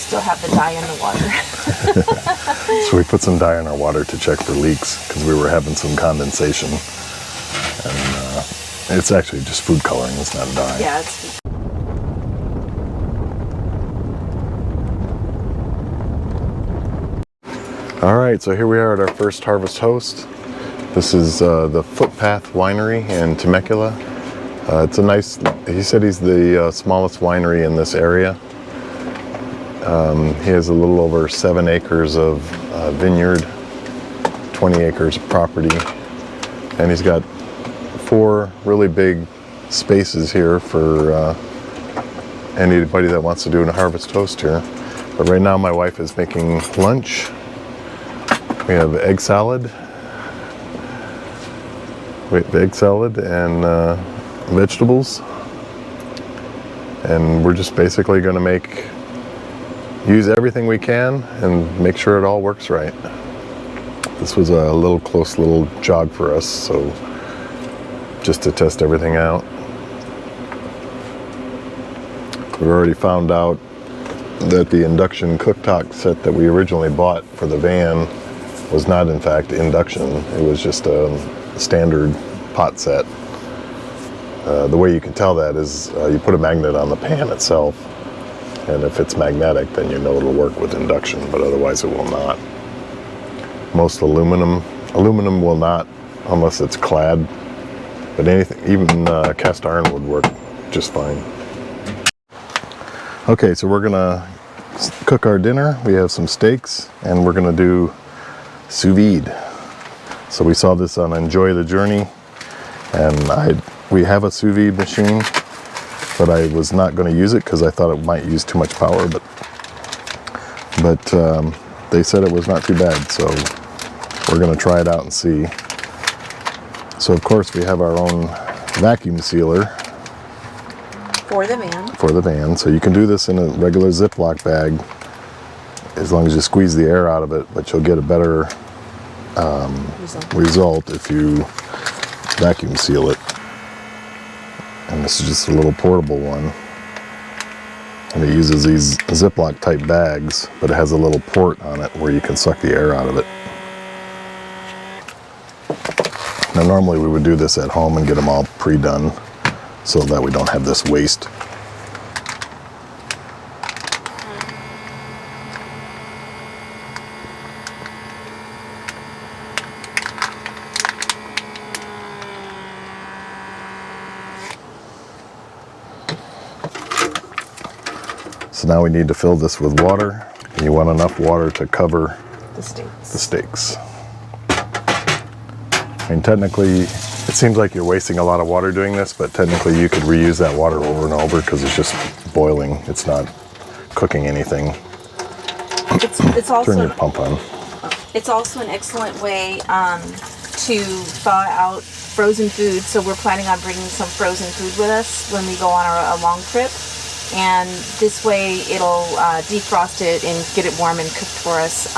still have the dye in the water. So we put some dye in our water to check for leaks because we were having some condensation. And it's actually just food coloring, it's not dye. Yeah, it's food. All right, so here we are at our first Harvest Host. This is the Footpath Winery in Temecula. It's a nice, he said he's the smallest winery in this area. He has a little over 7 acres of vineyard, 20 acres of property, and he's got 4 really big spaces here for anybody that wants to do a Harvest Host here. But right now my wife is making lunch. We have egg salad. And vegetables. And we're just basically going to use everything we can and make sure it all works right. This was a close little jog for us, so just to test everything out. We already found out that the Induction Cooktop set that we originally bought for the van was not in fact induction. It was just a standard pot set. The way you can tell that is you put a magnet on the pan itself, and if it's magnetic then you know it'll work with induction, but otherwise it will not. Most aluminum will not unless it's clad, but anything, even cast iron would work just fine. Okay, so we're gonna cook our dinner. We have some steaks and we're gonna do sous vide. So we saw this on Enjoy the Journey, and we have a sous vide machine, but I was not going to use it because I thought it might use too much power, but they said it was not too bad, so we're going to try it out and see. So of course we have our own vacuum sealer For the van. for the van, so you can do this in a regular Ziploc bag as long as you squeeze the air out of it, but you'll get a better result if you vacuum seal it. And this is just a little portable one, and it uses these Ziploc type bags, but it has a little port on it where you can suck the air out of it. Now normally we would do this at home and get them all pre-done so that we don't have this waste. So now we need to fill this with water. And you want enough water to cover The steaks. the steaks. I mean, technically, it seems like you're wasting a lot of water doing this, but technically you could reuse that water over and over because it's just boiling. It's not cooking anything. It's also Turn your pump on. It's also an excellent way to thaw out frozen food. So we're planning on bringing some frozen food with us when we go on a long trip. And this way it'll defrost it and get it warm and cooked for us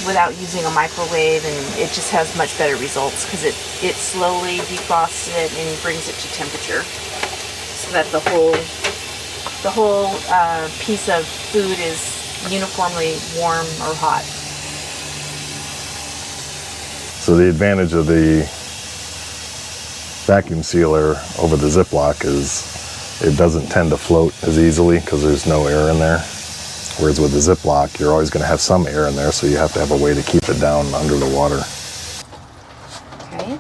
without using a microwave, and it just has much better results because it slowly defrosts it and brings it to temperature so that the whole piece of food is uniformly warm or hot. So the advantage of the vacuum sealer over the Ziploc is it doesn't tend to float as easily because there's no air in there. Whereas with the Ziploc, you're always going to have some air in there, so you have to have a way to keep it down under the water. Okay.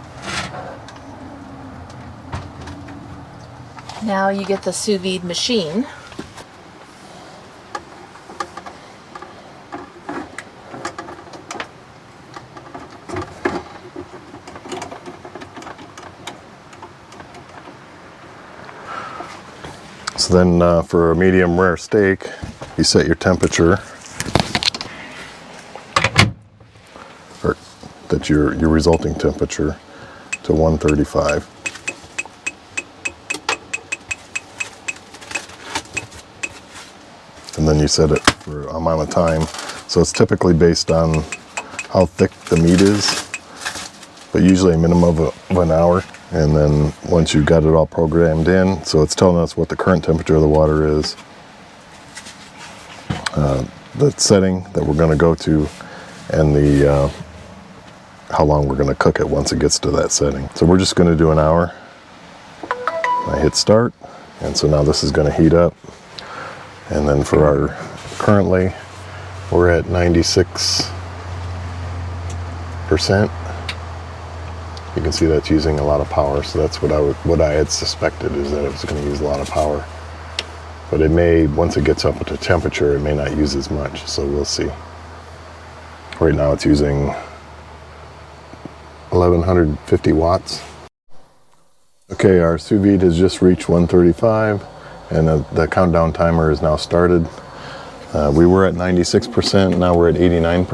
Now you get the sous vide machine. So then for a medium rare steak, you set your temperature, or that your resulting temperature, to 135. And then you set it for amount of time. So it's typically based on how thick the meat is, but usually a minimum of an hour. And then once you've got it all programmed in, so it's telling us what the current temperature of the water is. the setting that we're going to go to, and the how long we're going to cook it once it gets to that setting. So we're just going to do an hour. I hit start, and so now this is going to heat up. And then for our, currently we're at 96%. You can see that's using a lot of power, so that's what I had suspected, is that it was going to use a lot of power. But it may, once it gets up to temperature, it may not use as much, so we'll see. Right now it's using 1150 watts. Okay, our sous vide has just reached 135, and the countdown timer is now started. We were at 96%, now we're at 89,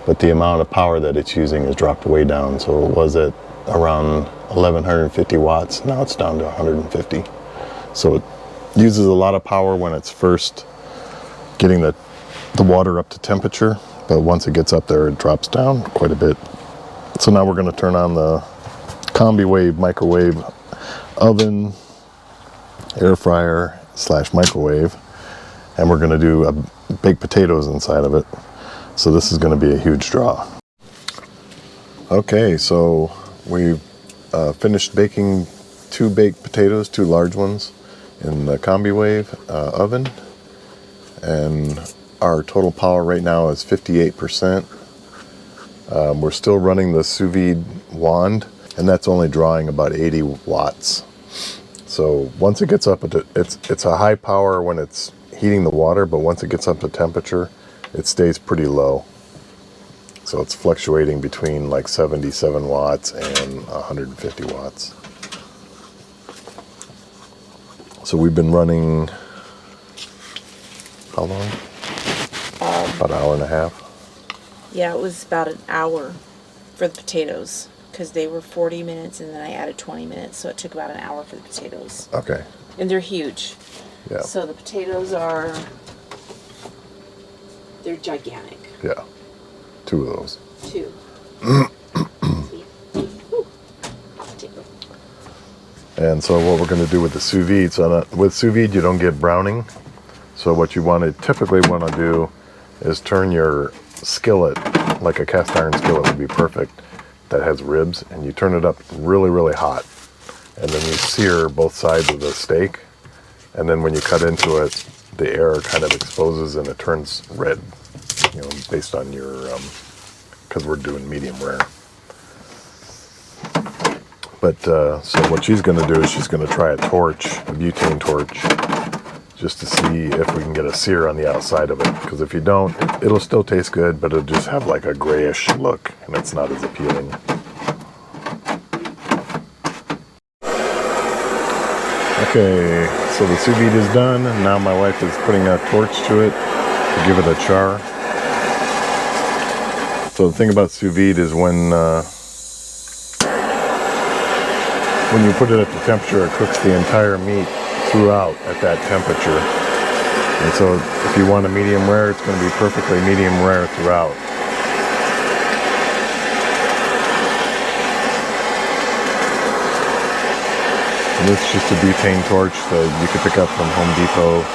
but the amount of power that it's using has dropped way down. So it was at around 1150 watts, now it's down to 150. So it uses a lot of power when it's first getting the water up to temperature, but once it gets up there, it drops down quite a bit. So now we're going to turn on the Combi-Wave microwave oven, air fryer / microwave, and we're going to do baked potatoes inside of it. So this is going to be a huge draw. Okay, so we've finished baking 2 baked potatoes, 2 large ones, in the Combi-Wave oven, and our total power right now is 58%. We're still running the sous vide wand, and that's only drawing about 80 watts. So once it gets up, it's a high power when it's heating the water, but once it gets up to temperature, it stays pretty low. So it's fluctuating between like 77 watts and 150 watts. So we've been running, how long? About an hour and a half. Yeah, it was about an hour for the potatoes, because they were 40 minutes and then I added 20 minutes, so it took about an hour for the potatoes. Okay. And they're huge. Yeah. So the potatoes they're gigantic. Yeah. 2 of those. 2. And so what we're going to do with the sous vide, so with sous vide you don't get browning. So what you typically want to do is turn your skillet, like a cast iron skillet would be perfect, that has ribs, and you turn it up really, really hot. And then you sear both sides of the steak. And then when you cut into it, the air kind of exposes and it turns red, based on your, because we're doing medium rare. But so what she's going to do is she's going to try a butane torch, just to see if we can get a sear on the outside of it. Because if you don't, it'll still taste good, but it'll just have like a grayish look, and it's not as appealing. Okay, so the sous vide is done, and now my wife is putting a torch to it to give it a char. So the thing about sous vide is when you put it at the temperature, it cooks the entire meat throughout at that temperature. And so if you want a medium rare, it's going to be perfectly medium rare throughout. And this is just a butane torch that you could pick up from Home Depot.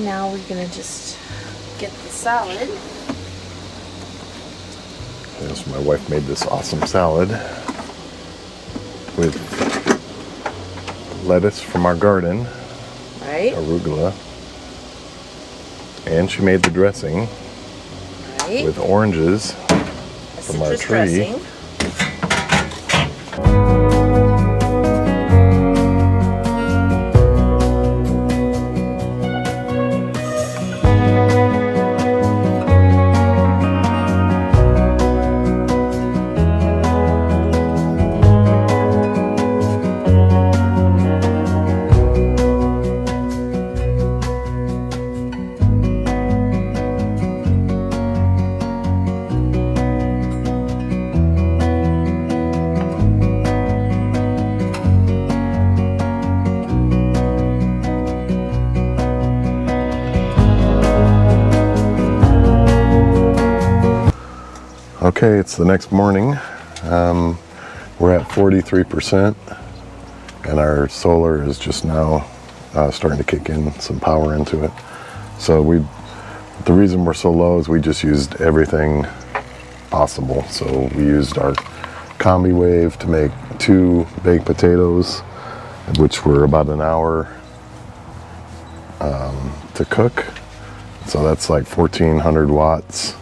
Now we're gonna just get the salad. Yes, my wife made this awesome salad with lettuce from our garden, Right. arugula, and she made the dressing Right. with oranges from our citrus tree. dressing. Okay, it's the next morning. We're at 43%, and our solar is just now starting to kick in some power into it. So the reason we're so low is we just used everything possible. So we used our Combi-Wave to make 2 baked potatoes, which were about an hour to cook. So that's like 1400 watts.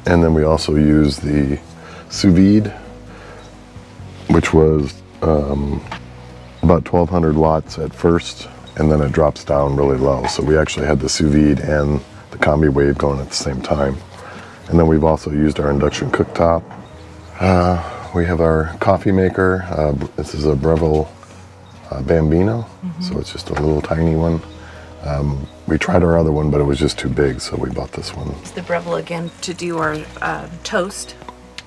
And then we also used the sous-vide, which was about 1200 watts at first, and then it drops down really low. So we actually had the sous-vide and the Combi-Wave going at the same time. And then we've also used our induction cooktop. We have our coffee maker. This is a Breville Bambino, so it's just a little tiny one. We tried our other one, but it was just too big, so we bought this one. It's the Breville again to do our toast.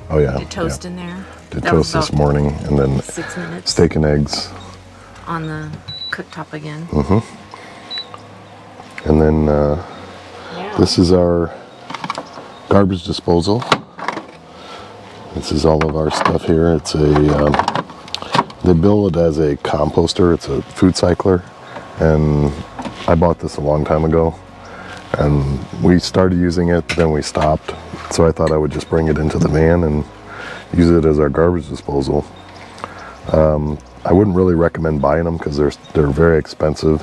Oh yeah. Did toast in there. Did toast this morning, and then 6 minutes. Steak and eggs. On the cooktop again. And then this is our garbage disposal. This is all of our stuff here. It's they build it as a composter. It's a food cycler, and I bought this a long time ago, and we started using it, but then we stopped. So I thought I would just bring it into the van and use it as our garbage disposal. I wouldn't really recommend buying them because they're very expensive,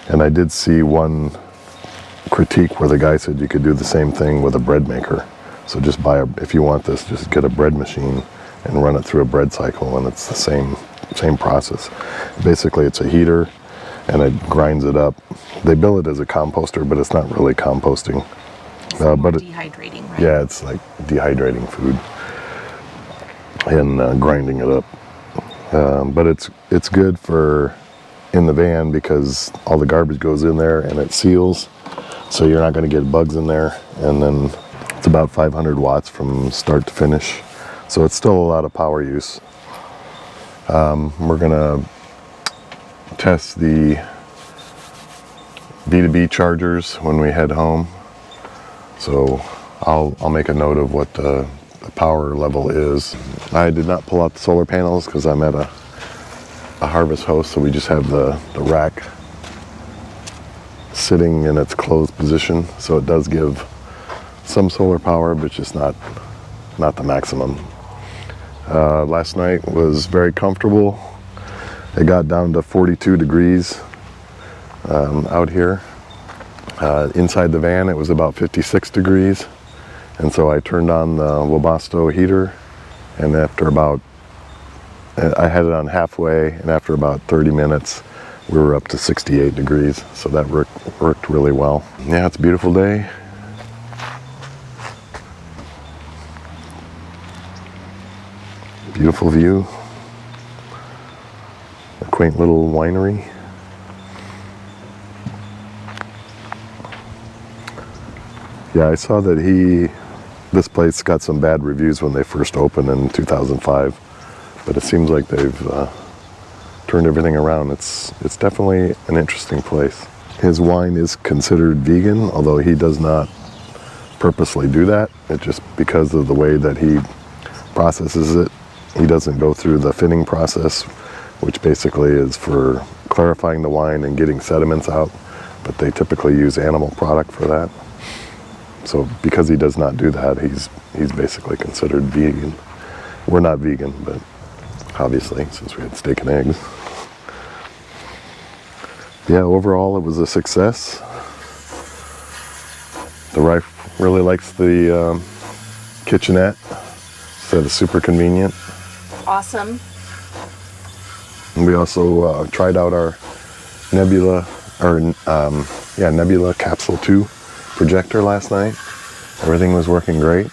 and I did see one critique where the guy said you could do the same thing with a bread maker. So just if you want this, just get a bread machine and run it through a bread cycle, and it's the same process. Basically, it's a heater, and it grinds it up. They bill it as a composter, but it's not really composting. But dehydrating, right? Yeah, it's like dehydrating food and grinding it up. But it's good for in the van because all the garbage goes in there and it seals, so you're not going to get bugs in there. And then it's about 500 watts from start to finish, so it's still a lot of power use. We're gonna test the B2B chargers when we head home, so I'll make a note of what the power level is. I did not pull out the solar panels because I'm at a harvest host, so we just have the rack sitting in its closed position, so it does give some solar power, but just not the maximum. Last night was very comfortable. It got down to 42 degrees out here. Inside the van it was about 56 degrees, and so I turned on the Webasto heater, and I had it on halfway, and after about 30 minutes we were up to 68 degrees, so that worked really well. Yeah, it's a beautiful day. Beautiful view. A quaint little winery. Yeah, I saw that this place got some bad reviews when they first opened in 2005, but it seems like they've turned everything around. It's definitely an interesting place. His wine is considered vegan, although he does not purposely do that. It's just because of the way that he processes it. He doesn't go through the finning process, which basically is for clarifying the wine and getting sediments out, but they typically use animal product for that. So because he does not do that, he's basically considered vegan. We're not vegan, but obviously, since we had steak and eggs. Yeah, overall it was a success. The wife really likes the kitchenette. So it's super convenient. Awesome. And we also tried out our Nebula Capsule 2 projector last night. Everything was working great.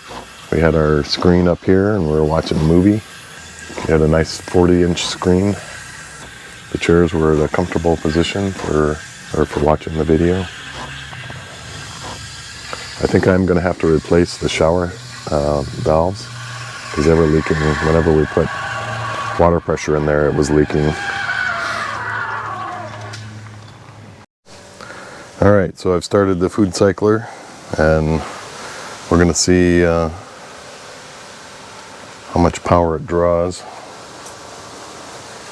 We had our screen up here and we were watching a movie. We had a nice 40-inch screen. The chairs were at a comfortable position for watching the video. I think I'm going to have to replace the shower valves because they were leaking. Whenever we put water pressure in there, it was leaking. All right, so I've started the food cycler, and We're going to see how much power it draws,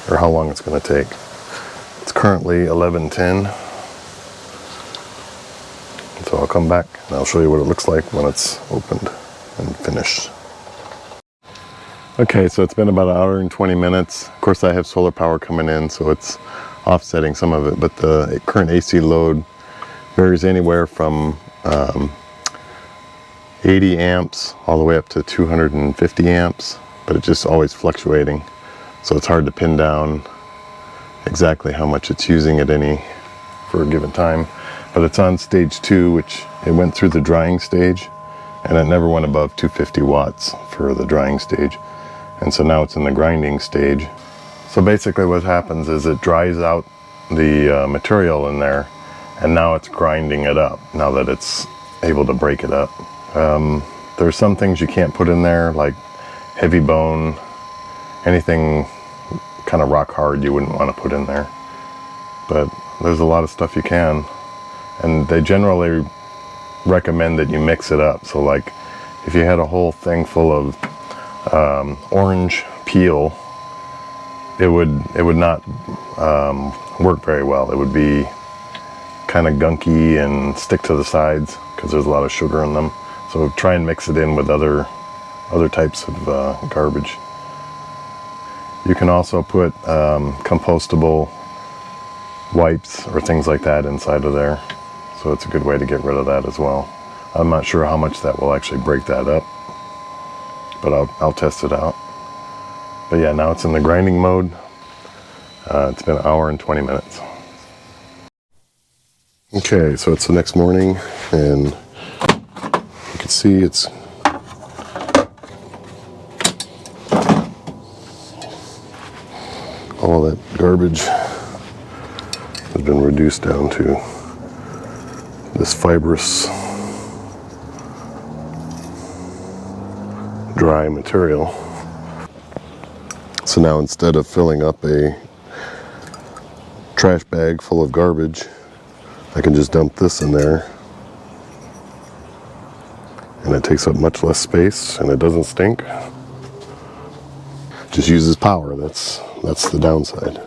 or how long it's going to take. It's currently 11:10, so I'll come back and I'll show you what it looks like when it's opened and finished. Okay, so it's been about an hour and 20 minutes. Of course, I have solar power coming in, so it's offsetting some of it, but the current AC load varies anywhere from 80 amps all the way up to 250 amps, but it's just always fluctuating. So it's hard to pin down exactly how much it's using at any for a given time. But it's on stage 2, which it went through the drying stage, and it never went above 250 watts for the drying stage. And so now it's in the grinding stage. So basically what happens is it dries out the material in there, and now it's grinding it up now that it's able to break it up. There's some things you can't put in there, like heavy bone, anything kind of rock hard you wouldn't want to put in there. But there's a lot of stuff you can, and they generally recommend that you mix it up. So like if you had a whole thing full of orange peel, it would not work very well. It would be kind of gunky and stick to the sides because there's a lot of sugar in them. So try and mix it in with other types of garbage. You can also put compostable wipes or things like that inside of there. So it's a good way to get rid of that as well. I'm not sure how much that will actually break that up, but I'll test it out. But yeah, now it's in the grinding mode. It's been an hour and 20 minutes. Okay, so it's the next morning, and you can see it's all that garbage has been reduced down to this fibrous dry material. So now instead of filling up a trash bag full of garbage, I can just dump this in there, and it takes up much less space and it doesn't stink. Just uses power. That's the downside.